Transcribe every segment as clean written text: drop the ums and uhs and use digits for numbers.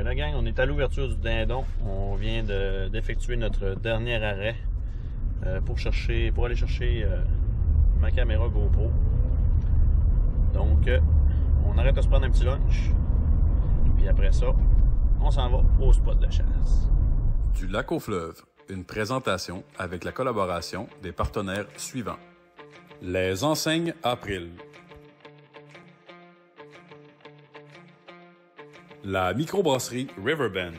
la gang, on est à l'ouverture du Dindon. On vient d'effectuer notre dernier arrêt pour aller chercher ma caméra GoPro. Donc, on arrête de se prendre un petit lunch. Puis après ça, on s'en va au spot de chasse. Du lac au fleuve, une présentation avec la collaboration des partenaires suivants. Les enseignes April. La microbrasserie Riverbend.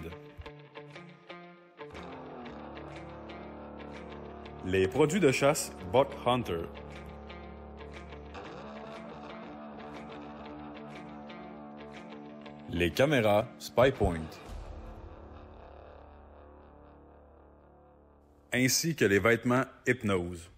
Les produits de chasse Buck Hunter. Les caméras SpyPoint. Ainsi que les vêtements Hypnose.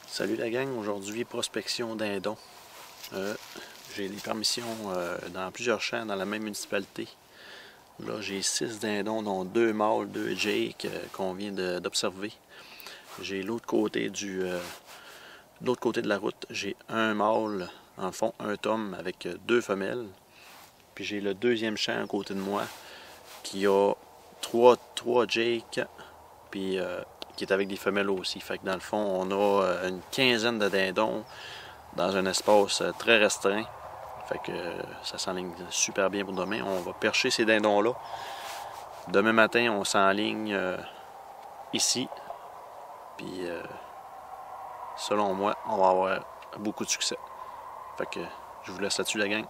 Salut la gang, aujourd'hui prospection dindon. J'ai des permissions dans plusieurs champs dans la même municipalité. Là j'ai 6 dindons, dont 2 mâles, 2 Jake qu'on vient d'observer. J'ai l'autre côté de la route, j'ai un mâle, en fond un tom avec 2 femelles. Puis j'ai le deuxième champ à côté de moi qui a 3 Jake, puis qui est avec des femelles aussi. Fait que dans le fond, on a une quinzaine de dindons dans un espace très restreint. Fait que ça s'enligne super bien pour demain. On va percher ces dindons-là. Demain matin, on s'enligne ici. Puis selon moi, on va avoir beaucoup de succès. Fait que je vous laisse là-dessus la gang.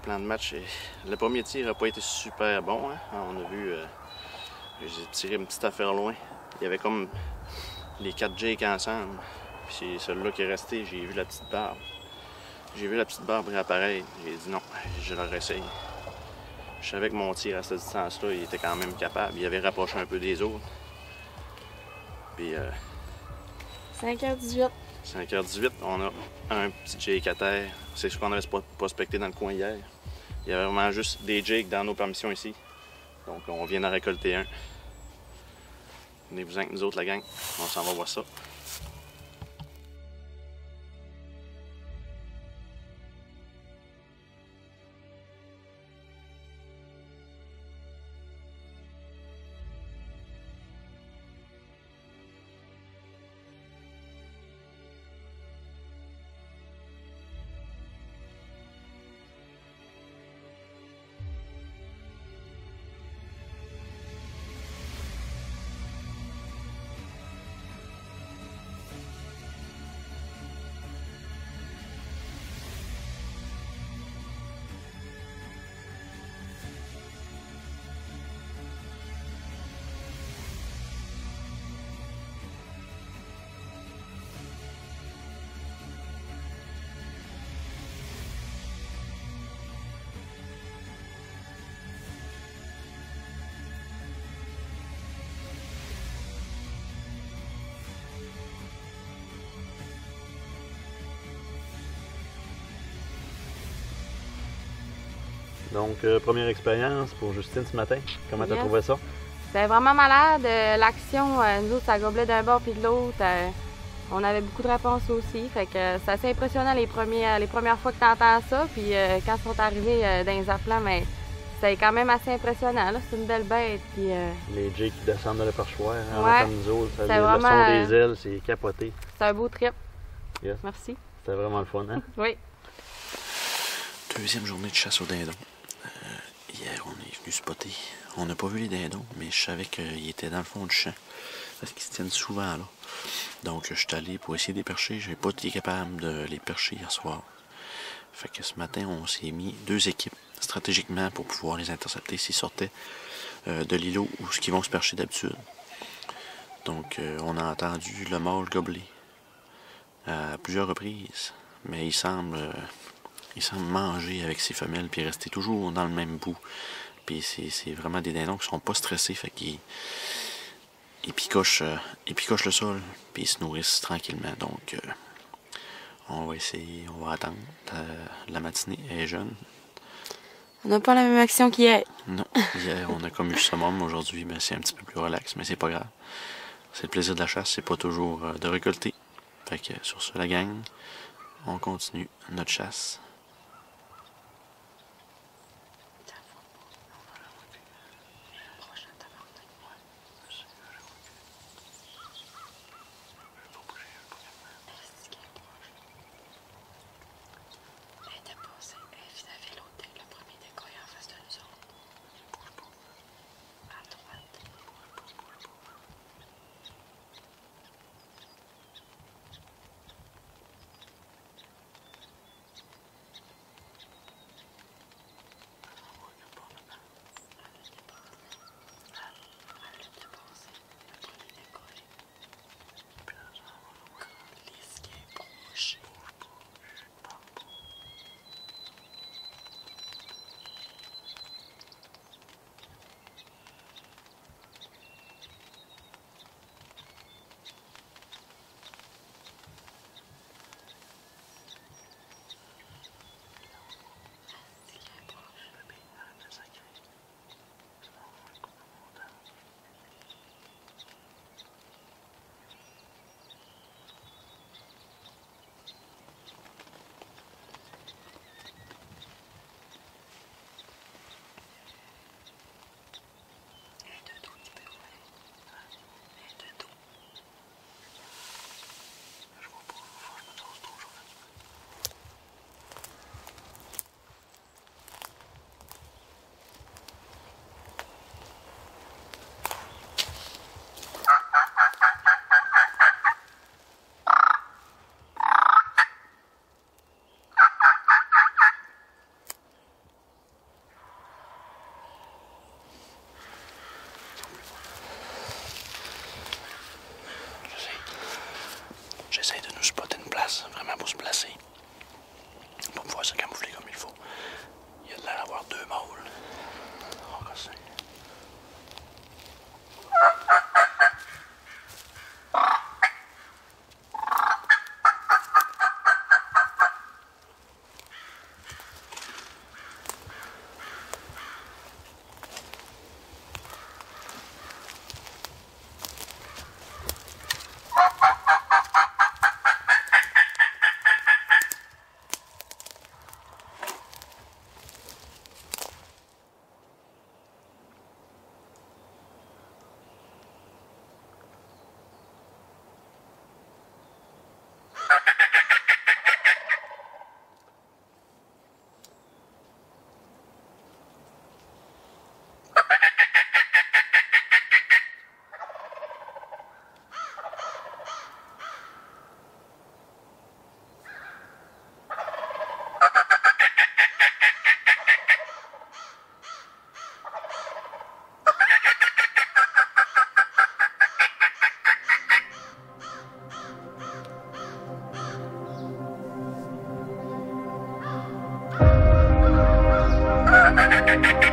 plans de match. Le premier tir n'a pas été super bon. Hein? On a vu, j'ai tiré une petite affaire loin. Il y avait comme les 4 Jake ensemble. Puis c'est celui-là qui est resté, j'ai vu la petite barbe. J'ai vu la petite barbe réapparaître. J'ai dit non, je le réessaye. Je savais que mon tir à cette distance-là, il était quand même capable. Il avait rapproché un peu des autres. Puis 5h18. 5h18, on a un petit Jake à terre. C'est ce qu'on avait prospecté dans le coin hier. Il y avait vraiment juste des Jakes dans nos permissions ici. Donc on vient d'en récolter un. Venez-vous-en avec nous autres, la gang. On s'en va voir ça. Donc, première expérience pour Justine ce matin. Comment tu as trouvé ça? C'était vraiment malade. L'action, nous autres, ça goblait d'un bord puis de l'autre. On avait beaucoup de réponses aussi. Fait que c'est assez impressionnant les premières fois que tu entends ça. Puis quand ils sont arrivés dans les aplats, mais c'était quand même assez impressionnant. C'est une belle bête. Puis, les Jay qui descendent de le perchoir, hein, ouais, comme nous autres. Le vraiment, son des ailes, c'est capoté. C'est un beau trip. Yes. Merci. C'était vraiment le fun, hein? Oui. Deuxième journée de chasse aux dindons. Hier, on est venu spotter. On n'a pas vu les dindons, mais je savais qu'ils étaient dans le fond du champ. Parce qu'ils se tiennent souvent là. Donc, je suis allé pour essayer de les percher. Je n'ai pas été capable de les percher hier soir. Fait que ce matin, on s'est mis 2 équipes stratégiquement pour pouvoir les intercepter s'ils sortaient de l'îlot ou ce qu'ils vont se percher d'habitude. Donc, on a entendu le mâle gobler à plusieurs reprises. Mais il semble manger avec ses femelles puis rester toujours dans le même bout. Puis c'est vraiment des dindons qui sont pas stressés, fait qu'ils picochent le sol puis ils se nourrissent tranquillement. Donc on va essayer, on va attendre. La matinée est jeune. On n'a pas la même action qu'hier. Non, hier on a comme eu le summum, aujourd'hui ben, c'est un petit peu plus relax, mais c'est pas grave. C'est le plaisir de la chasse, c'est pas toujours de récolter. Fait que sur ce la gang, on continue notre chasse. Bye.